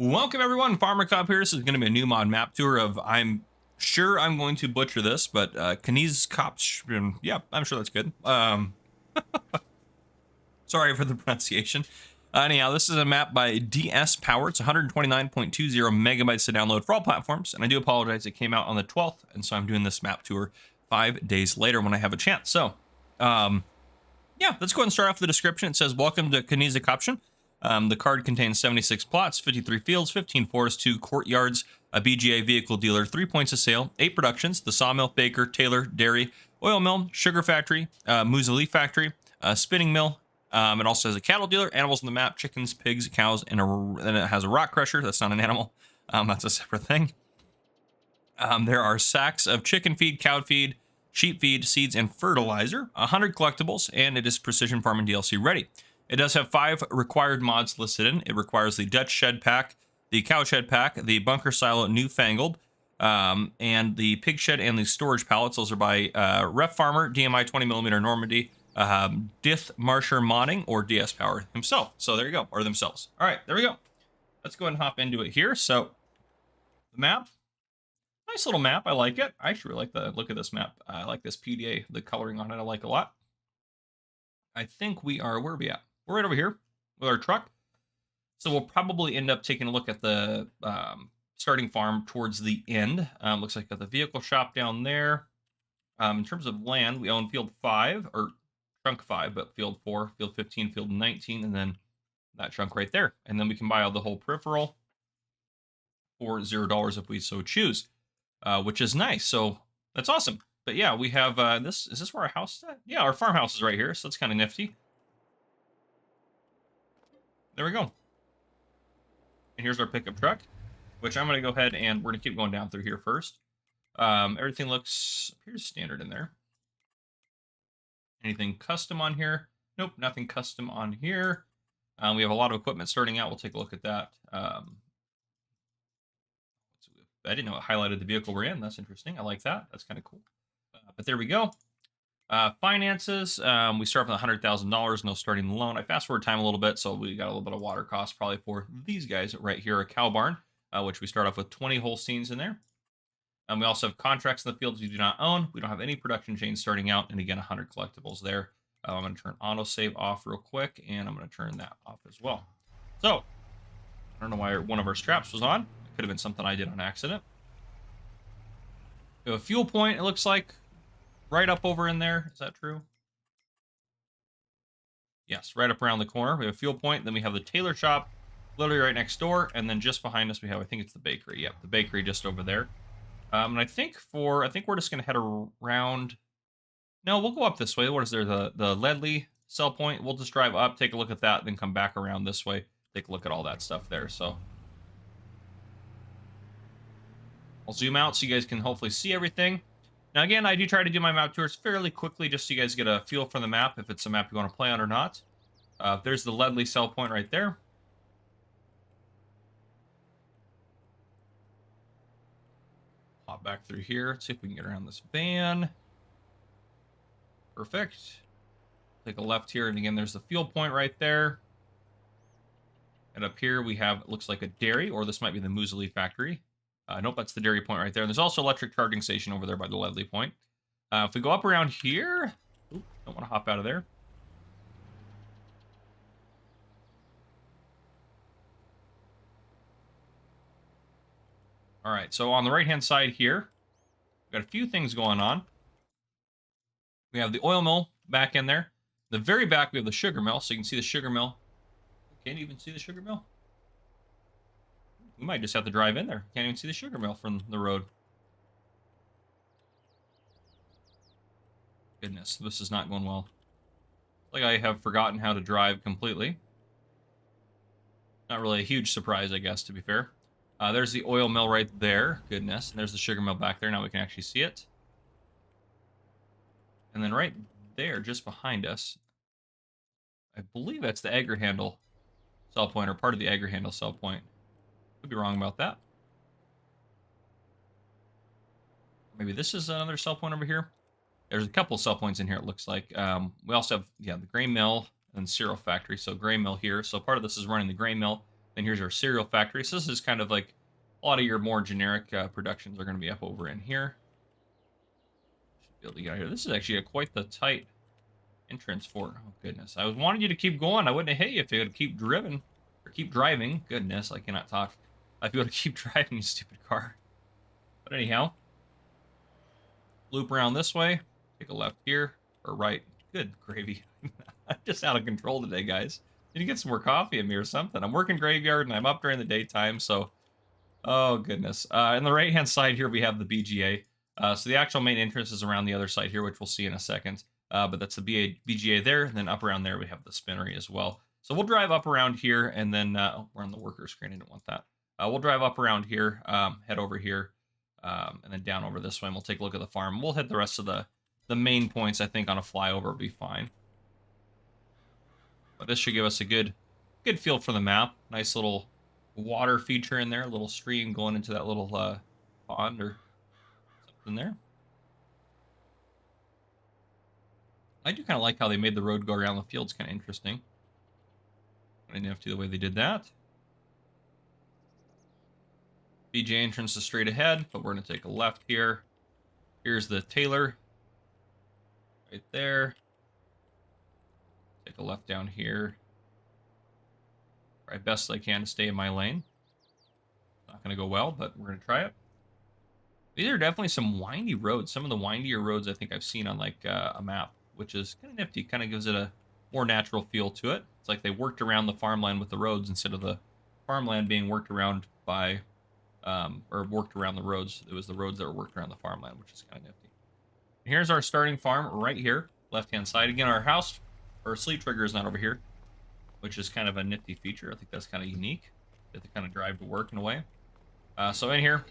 Welcome everyone, Farmer Cop here. This is going to be a new mod map tour of, I'm sure I'm going to butcher this, but Knieskoppsheim, yeah, I'm sure that's good. Sorry for the pronunciation. Anyhow, this is a map by DS Power. It's 129.20 megabytes to download for all platforms, and I do apologize, it came out on the 12th, and so I'm doing this map tour 5 days later when I have a chance. So, yeah, let's go ahead and start off with the description. It says, welcome to Knieskoppsheim. The card contains 76 plots, 53 fields, 15 forests, 2 courtyards, a BGA vehicle dealer, 3 points of sale, 8 productions, the sawmill, baker, tailor, dairy, oil mill, sugar factory, muesli factory, spinning mill. It also has a cattle dealer, animals on the map, chickens, pigs, cows, and it has a rock crusher. That's not an animal. That's a separate thing. There are sacks of chicken feed, cow feed, sheep feed, seeds, and fertilizer, 100 collectibles, and it is Precision Farming DLC ready. It does have 5 required mods listed in. It requires the Dutch Shed Pack, the Cow Shed Pack, the Bunker Silo Newfangled, and the Pig Shed and the Storage Pallets. Those are by Ref Farmer, DMI 20mm Normandy, Dith Marsher Modding, or DS Power himself. So there you go, or themselves. All right, there we go. Let's go ahead and hop into it here. So the map, nice little map. I like it. I actually really like the look of this map. I like this PDA, the coloring on it I like a lot. I think we are, where are we at? We're right over here with our truck. So we'll probably end up taking a look at the starting farm towards the end. Looks like got the vehicle shop down there. In terms of land, we own field 5, or trunk 5, but field 4, field 15, field 19, and then that chunk right there. And then we can buy all the whole peripheral for $0 if we so choose, which is nice. So that's awesome. But yeah, we have this. Is this where our house is at? Yeah, our farmhouse is right here, so that's kind of nifty. There we go. And here's our pickup truck, which I'm going to go ahead and we're going to keep going down through here first. Everything appears standard in there. Anything custom on here? Nope, nothing custom on here. We have a lot of equipment starting out. We'll take a look at that. I didn't know it highlighted the vehicle we're in. That's interesting. I like that. That's kind of cool. But there we go. Finances, we start with $100,000, no starting loan. I fast forward time a little bit, so we got a little bit of water costs probably for these guys right here, a cow barn, which we start off with 20 Holsteins in there. And we also have contracts in the fields we do not own. We don't have any production chains starting out, and again, 100 collectibles there. I'm going to turn autosave off real quick, and I'm going to turn that off as well. So, I don't know why one of our straps was on. It could have been something I did on accident. We have a fuel point, it looks like. Right up over in there. Is that true? Yes, right up around the corner. We have a fuel point. Then we have the tailor shop literally right next door. And then just behind us, we have, I think it's the bakery. Yep, the bakery just over there. And I think we're just going to head around. No, we'll go up this way. What is there? The Ledley sell point. We'll just drive up, take a look at that, then come back around this way. Take a look at all that stuff there. So I'll zoom out so you guys can hopefully see everything. Now, again, I do try to do my map tours fairly quickly just so you guys get a feel for the map, if it's a map you want to play on or not. There's the Ledley sell point right there. Hop back through here. Let's see if we can get around this van. Perfect. Take a left here, and again, there's the fuel point right there. And up here we have, it looks like a dairy, or this might be the muesli factory. Nope, that's the dairy point right there. And there's also electric charging station over there by the Ledley point. If we go up around here... Oop, don't want to hop out of there. All right, so on the right-hand side here, we've got a few things going on. We have the oil mill back in there. The very back, we have the sugar mill, so you can see the sugar mill. Can't even see the sugar mill? We might just have to drive in there. Can't even see the sugar mill from the road. Goodness, this is not going well. Like I have forgotten how to drive completely. Not really a huge surprise, I guess, to be fair. There's the oil mill right there. Goodness. And there's the sugar mill back there. Now we can actually see it. And then right there, just behind us, I believe that's the Agri Handle sell point, or part of the Agri Handle sell point. Could be wrong about that. Maybe this is another sell point over here. There's a couple sell points in here, it looks like. We also have, yeah, the grain mill and cereal factory. So grain mill here. So part of this is running the grain mill. Then here's our cereal factory. So this is kind of like a lot of your more generic productions are going to be up over in here. Should be able to get out here. This is actually quite the tight entrance for. Oh goodness, I was wanting you to keep going. I wouldn't have hit you if you would keep driven or keep driving. Goodness, I cannot talk. If you would keep driving, you stupid car. But anyhow, loop around this way. Take a left here or right. Good gravy. I'm just out of control today, guys. Need to get some more coffee in me or something. I'm working graveyard and I'm up during the daytime, so oh goodness. On the right-hand side here, we have the BGA. So the actual main entrance is around the other side here, which we'll see in a second. But that's the BGA there, and then up around there we have the spinnery as well. So we'll drive up around here, and then oh, we're on the worker screen. I didn't want that. We'll drive up around here, head over here, and then down over this way, and we'll take a look at the farm. We'll hit the rest of the main points, I think, on a flyover will be fine. But this should give us a good feel for the map. Nice little water feature in there, a little stream going into that little pond or something there. I do kind of like how they made the road go around the field. It's kind of interesting. I didn't have to the way they did that. BJ entrance is straight ahead, but we're going to take a left here. Here's the Taylor. Right there. Take a left down here. Try best I can to stay in my lane. Not going to go well, but we're going to try it. These are definitely some windy roads. Some of the windier roads I think I've seen on like a map, which is kind of nifty. Kind of gives it a more natural feel to it. It's like they worked around the farmland with the roads instead of the farmland being worked around by, or worked around the roads. It was the roads that were worked around the farmland, which is kind of nifty. And here's our starting farm right here, left-hand side. Again, our house, or sleep trigger is not over here, which is kind of a nifty feature. I think that's kind of unique. You have to kind of drive to work in a way. So in here,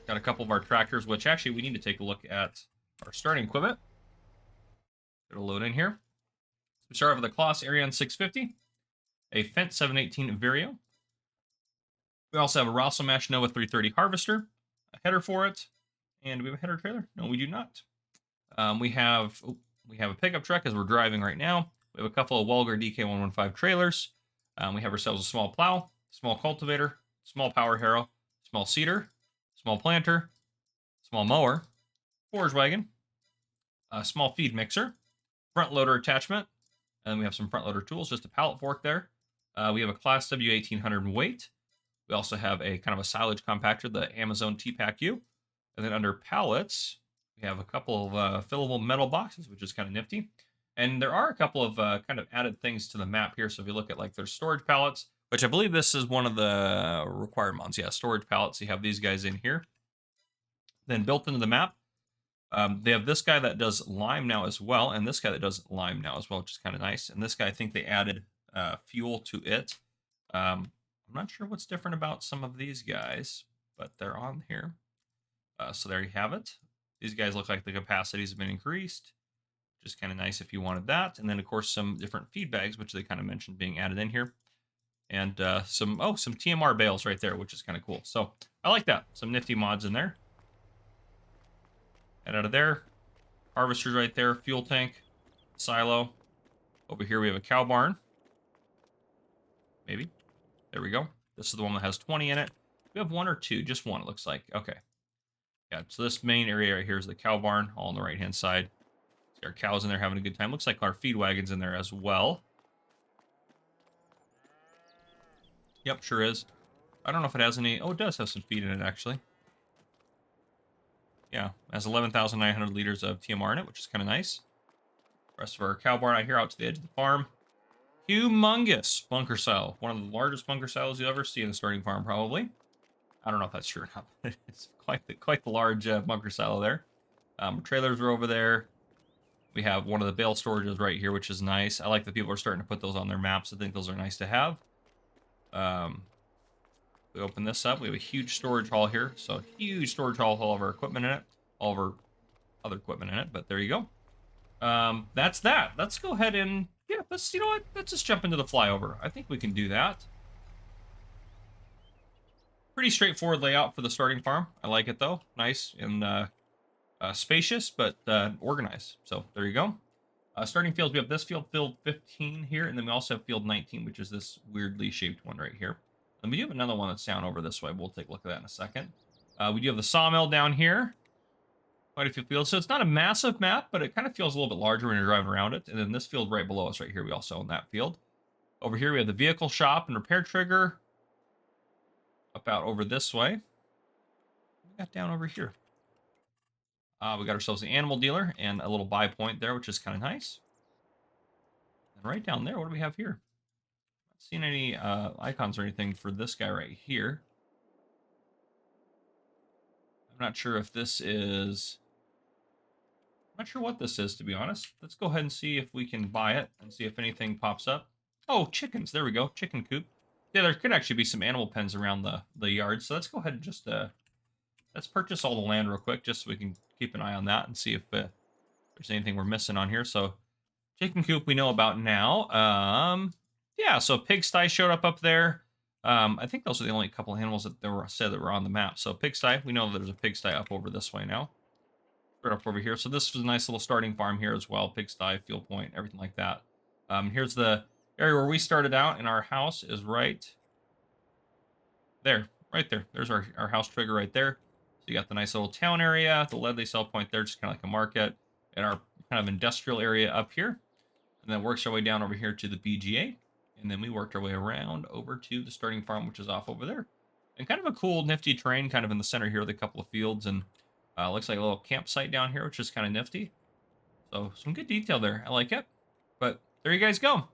got a couple of our tractors, which actually we need to take a look at our starting equipment. It'll load in here. We start off with a Kloss Arion 650, a Fendt 718 Vario. We also have a Rosso Mash Nova 330 Harvester, a header for it, and we have a header trailer. No, we do not. We have a pickup truck as we're driving right now. We have a couple of Welger DK115 trailers. We have ourselves a small plow, small cultivator, small power harrow, small seeder, small planter, small mower, forage wagon, a small feed mixer, front loader attachment, and then we have some front loader tools, just a pallet fork there. We have a Class W 1800 weight. We also have a kind of a silage compactor, the Amazon T-Pack U. And then under pallets, we have a couple of fillable metal boxes, which is kind of nifty. And there are a couple of kind of added things to the map here. So if you look at like their storage pallets, which I believe this is one of the required mods. Yeah, storage pallets. You have these guys in here. Then built into the map, they have this guy that does lime now as well, and this guy that does lime now as well, which is kind of nice. And this guy, I think they added fuel to it. I'm not sure what's different about some of these guys, but they're on here. So there you have it. These guys look like the capacities have been increased, which is kind of nice if you wanted that. And then, of course, some different feed bags, which they kind of mentioned being added in here. And some TMR bales right there, which is kind of cool. So I like that. Some nifty mods in there. And out of there, harvesters right there, fuel tank, silo. Over here we have a cow barn. Maybe. There we go. This is the one that has 20 in it. We have one or two, just one it looks like. Okay. Yeah, so this main area right here is the cow barn, all on the right-hand side. See our cows in there having a good time. Looks like our feed wagon's in there as well. Yep, sure is. I don't know if it has any... Oh, it does have some feed in it, actually. Yeah, it has 11,900 liters of TMR in it, which is kind of nice. Rest of our cow barn out here out to the edge of the farm. Humongous bunker silo. One of the largest bunker silos you'll ever see in the starting farm, probably. I don't know if that's true or not, but it's quite the large bunker silo there. Trailers are over there. We have one of the bale storages right here, which is nice. I like that people are starting to put those on their maps. I think those are nice to have. We open this up. We have a huge storage hall here. So a huge storage hall with all of our equipment in it. All of our other equipment in it, but there you go. That's that. Let's go ahead and, yeah, you know what? Let's just jump into the flyover. I think we can do that. Pretty straightforward layout for the starting farm. I like it though. Nice and spacious, but organized. So there you go. Starting fields, we have this field, field 15 here, and then we also have field 19, which is this weirdly shaped one right here. And we do have another one that's down over this way. We'll take a look at that in a second. We do have the sawmill down here. Quite a few fields. So it's not a massive map, but it kind of feels a little bit larger when you're driving around it. And then this field right below us right here, we also own that field. Over here, we have the vehicle shop and repair trigger. Up out over this way. We got down over here. We got ourselves the animal dealer and a little buy point there, which is kind of nice. And right down there, what do we have here? Not seeing any icons or anything for this guy right here. I'm not sure if this is... I'm not sure what this is, to be honest. Let's go ahead and see if we can buy it and see if anything pops up. Oh, chickens. There we go. Chicken coop. Yeah, there could actually be some animal pens around the yard. So let's go ahead and just let's purchase all the land real quick just so we can keep an eye on that and see if there's anything we're missing on here. So chicken coop we know about now. Yeah, so pigsty showed up there. I think those are the only couple of animals that were said that were on the map. So pigsty, we know that there's a pigsty up over this way now. Right up over here. So this was a nice little starting farm here as well. Pigsty, fuel point, everything like that. Here's the area where we started out, and our house is right there. Right there. There's our house trigger right there. So you got the nice little town area, the lead they sell point there, just kind of like a market, and our kind of industrial area up here. And then works our way down over here to the BGA. And then we worked our way around over to the starting farm, which is off over there. And kind of a cool, nifty terrain kind of in the center here with a couple of fields, and looks like a little campsite down here, which is kind of nifty. So some good detail there. I like it. But there you guys go.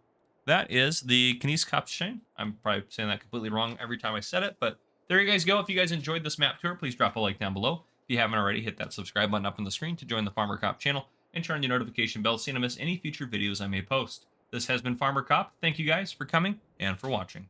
That is the Knieskoppsheim. I'm probably saying that completely wrong every time I said it, but there you guys go. If you guys enjoyed this map tour, please drop a like down below. If you haven't already, hit that subscribe button up on the screen to join the Farmer Cop channel and turn on the notification bell so you don't miss any future videos I may post. This has been Farmer Cop. Thank you guys for coming and for watching.